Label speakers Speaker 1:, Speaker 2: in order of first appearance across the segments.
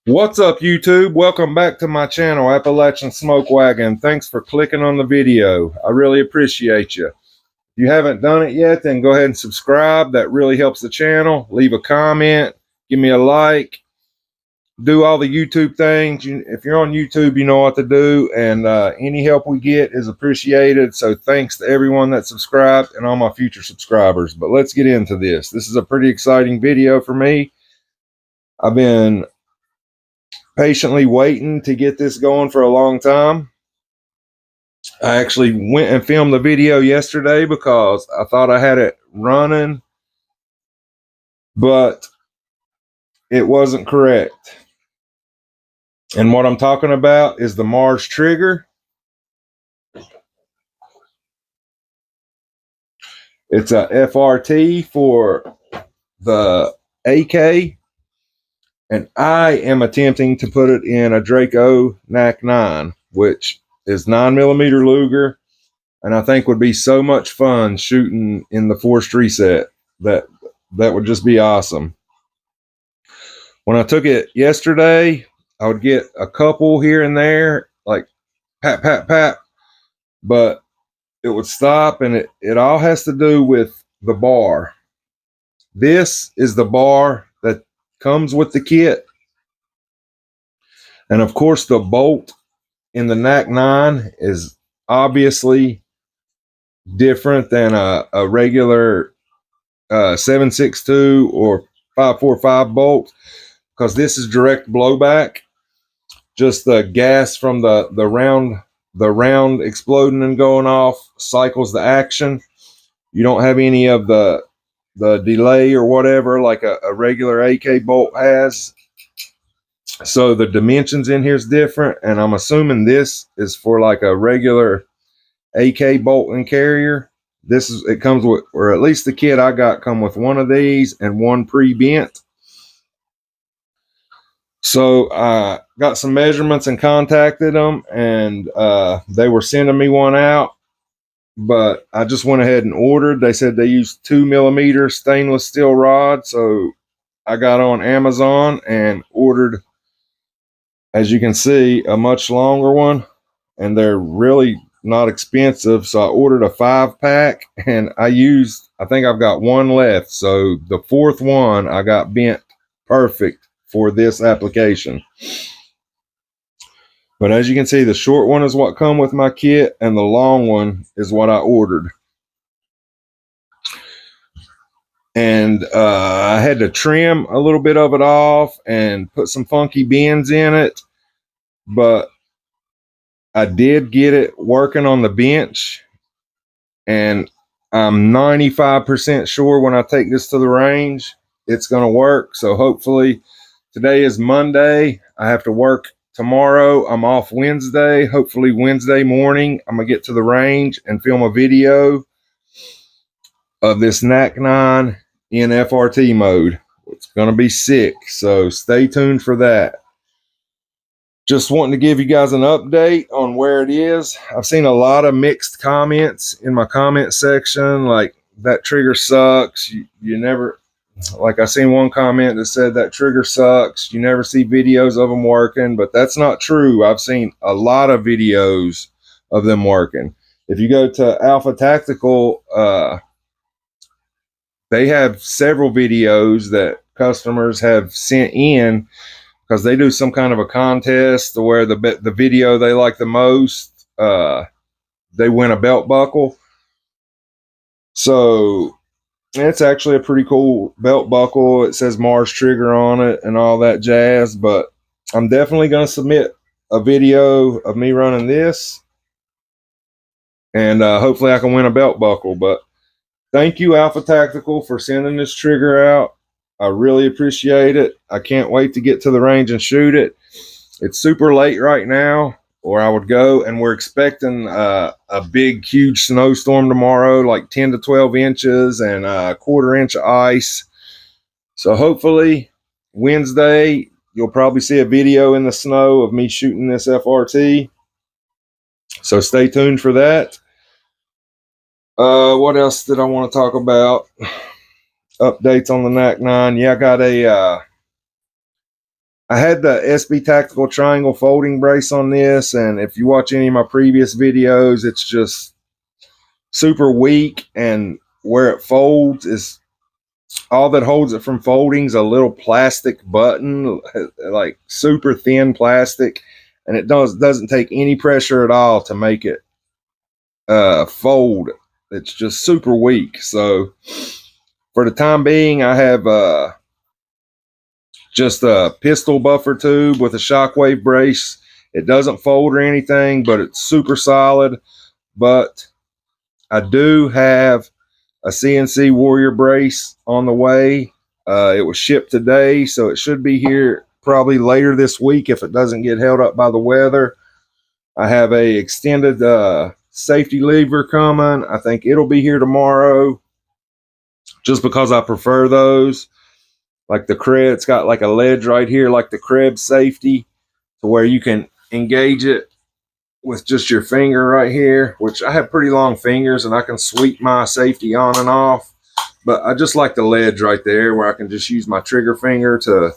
Speaker 1: What's up, YouTube? Welcome back to my channel, Appalachian Smokewagon. Thanks for clicking on the video. I really appreciate you. If you haven't done it yet, then go ahead and subscribe. That really helps the channel. Leave a comment. Give me a like. Do all the YouTube things. If you're on YouTube, you know what to do. And any help we get is appreciated. So thanks to everyone that subscribed and all my future subscribers. But let's get into this. This is a pretty exciting video for me. I've been patiently waiting to get this going for a long time. I actually went and filmed the video yesterday because I thought I had it running, but it wasn't correct. And what I'm talking about is the Mars trigger. It's a FRT for the AK, and I am attempting to put it in a Draco NAK-9, which is 9mm Luger, and I think would be so much fun shooting in the forced reset. That would just be awesome. When I took it yesterday, I would get a couple here and there, like pat, pat, pat, but it would stop, and it all has to do with the bar. This is the bar that comes with the kit. And of course, the bolt in the NAK-9 is obviously different than a regular 7.62 or 5.45 bolt, because this is direct blowback. Just the gas from the round exploding and going off cycles the action. You don't have any of the delay or whatever like a regular AK bolt has. So the dimensions in here is different, and I'm assuming this is for like a regular AK bolt and carrier. It comes with, or at least the kit I got come with one of these and one pre-bent. So I got some measurements and contacted them, and they were sending me one out, but I just went ahead and ordered. They said they used 2mm stainless steel rod, so I got on Amazon and ordered, as you can see, a much longer one, and they're really not expensive. So I ordered a 5-pack, and I think I've got one left. So the fourth one I got bent perfect for this application. But as you can see, the short one is what come with my kit, and the long one is what I ordered. And I had to trim a little bit of it off and put some funky bends in it, but I did get it working on the bench, and I'm 95% sure when I take this to the range, it's going to work. So hopefully, today is Monday. I have to work tomorrow. I'm off Wednesday. Hopefully Wednesday morning, I'm going to get to the range and film a video of this NAK-9 in FRT mode. It's going to be sick. So stay tuned for that. Just wanting to give you guys an update on where it is. I've seen a lot of mixed comments in my comment section, like that trigger sucks. You never, like I seen one comment that said that trigger sucks. You never see videos of them working, but that's not true. I've seen a lot of videos of them working. If you go to Alpha Tactical, they have several videos that customers have sent in, because they do some kind of a contest where the video they like the most, they win a belt buckle. So it's actually a pretty cool belt buckle. It says Mars trigger on it and all that jazz. But I'm definitely going to submit a video of me running this, and hopefully I can win a belt buckle. But thank you, Alpha Tactical, for sending this trigger out. I really appreciate it. I can't wait to get to the range and shoot it. It's super late right now, or I would go, and we're expecting a big, huge snowstorm tomorrow, like 10 to 12 inches and a 1/4 inch of ice. So hopefully Wednesday, you'll probably see a video in the snow of me shooting this FRT. So stay tuned for that. What else did I want to talk about? Updates on the NAK-9. Yeah, I got I had the SB Tactical Triangle folding brace on this, and if you watch any of my previous videos, it's just super weak, and where it folds is all that holds it from folding is a little plastic button, like super thin plastic, and it doesn't take any pressure at all to make it fold. It's just super weak. So for the time being, I have just a pistol buffer tube with a shockwave brace. It doesn't fold or anything, but it's super solid. But I do have a CNC Warrior brace on the way. It was shipped today, so it should be here probably later this week if it doesn't get held up by the weather. I have a extended safety lever coming. I think it'll be here tomorrow, just because I prefer those. Like the Krebs, it's got like a ledge right here, like the Krebs safety, to where you can engage it with just your finger right here, which I have pretty long fingers and I can sweep my safety on and off. But I just like the ledge right there where I can just use my trigger finger to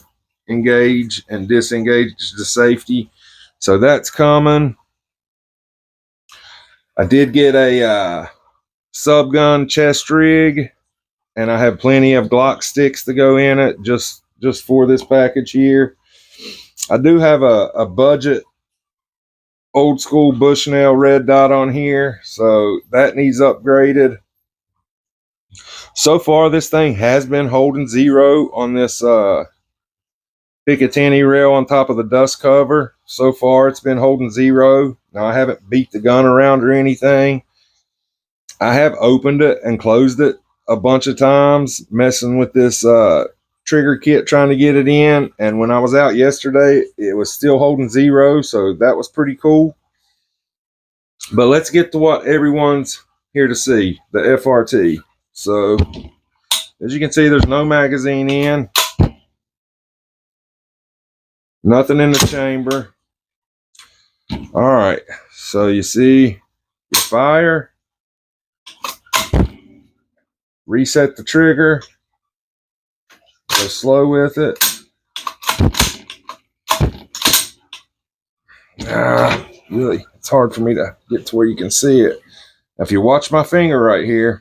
Speaker 1: engage and disengage the safety. So that's coming. I did get a subgun chest rig, and I have plenty of Glock sticks to go in it just for this package here. I do have a budget old school Bushnell red dot on here, so that needs upgraded. So far, this thing has been holding zero on this Picatinny rail on top of the dust cover. So far, it's been holding zero. Now, I haven't beat the gun around or anything. I have opened it and closed it a bunch of times, messing with this trigger kit, trying to get it in. And when I was out yesterday, it was still holding zero, so that was pretty cool. But let's get to what everyone's here to see, the FRT. So, as you can see, there's no magazine in. Nothing in the chamber. All right, so you see your fire. Reset the trigger. Go slow with it. Really, it's hard for me to get to where you can see it. Now, if you watch my finger right here,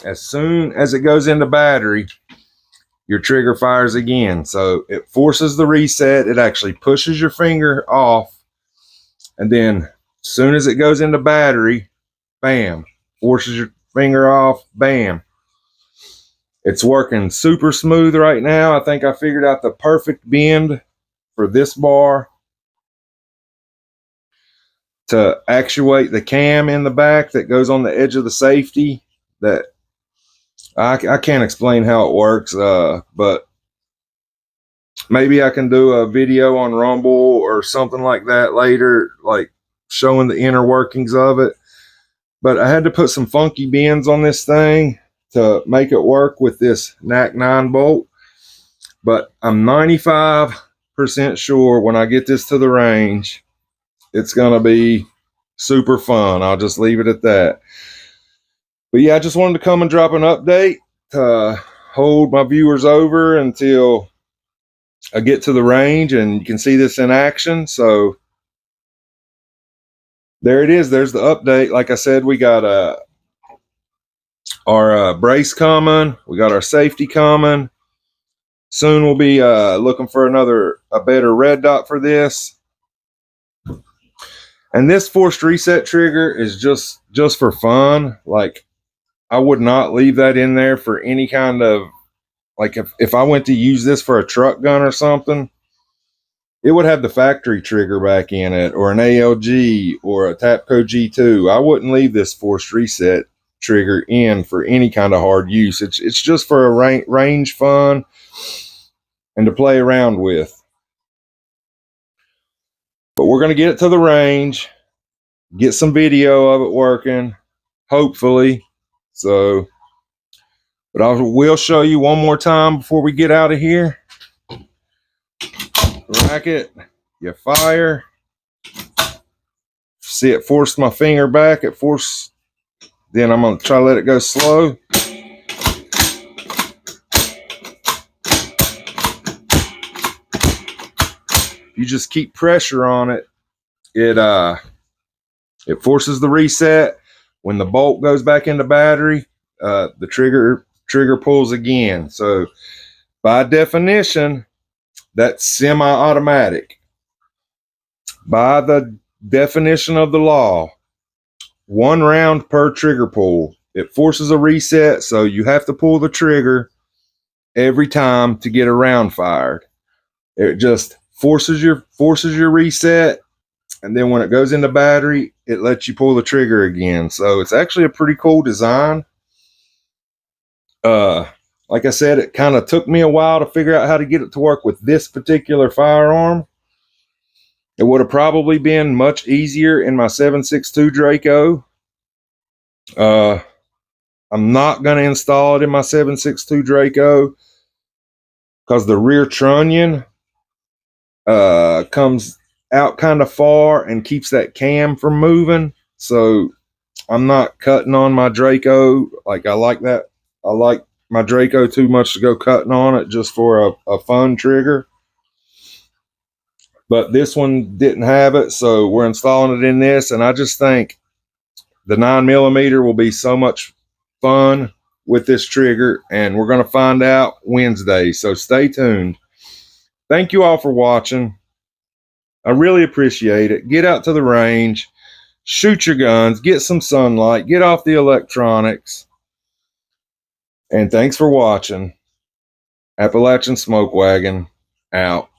Speaker 1: as soon as it goes into battery, your trigger fires again. So it forces the reset. It actually pushes your finger off. And then as soon as it goes into battery, bam, forces your finger off, bam. It's working super smooth right now. I think I figured out the perfect bend for this bar to actuate the cam in the back that goes on the edge of the safety. That I can't explain how it works, but maybe I can do a video on Rumble or something like that later, like showing the inner workings of it. But I had to put some funky bends on this thing to make it work with this NAK-9 bolt. But I'm 95% sure when I get this to the range, it's going to be super fun. I'll just leave it at that. But yeah, I just wanted to come and drop an update to hold my viewers over until I get to the range and you can see this in action. So there it is. There's the update. Like I said, we got our brace coming. We got our safety coming. Soon we'll be looking for a better red dot for this. And this forced reset trigger is just for fun. Like, I would not leave that in there for any kind of, like, if I went to use this for a truck gun or something, it would have the factory trigger back in it, or an ALG, or a Tapco G2. I wouldn't leave this forced reset trigger in for any kind of hard use. It's just for a range fun and to play around with. But we're going to get it to the range, get some video of it working, hopefully. So, but I will show you one more time before we get out of here. Rack it, you fire. See, it forced my finger back. It forced Then I'm going to try to let it go slow. You just keep pressure on it. It forces the reset. When the bolt goes back into battery, the trigger pulls again. So by definition, that's semi-automatic. By the definition of the law, 1 round per trigger pull. It forces a reset, so you have to pull the trigger every time to get a round fired. It just forces your reset, and then when it goes into battery, it lets you pull the trigger again. So it's actually a pretty cool design. Like I said, it kind of took me a while to figure out how to get it to work with this particular firearm. It would have probably been much easier in my 7.62 Draco. I'm not going to install it in my 7.62 Draco because the rear trunnion comes out kind of far and keeps that cam from moving. So I'm not cutting on my Draco. Like, I like that. I like my Draco too much to go cutting on it just for a fun trigger. But this one didn't have it, so we're installing it in this, and I just think the 9mm will be so much fun with this trigger, and we're going to find out Wednesday, so stay tuned. Thank you all for watching. I really appreciate it. Get out to the range, shoot your guns, get some sunlight, get off the electronics, and thanks for watching. Appalachian Smokewagon out.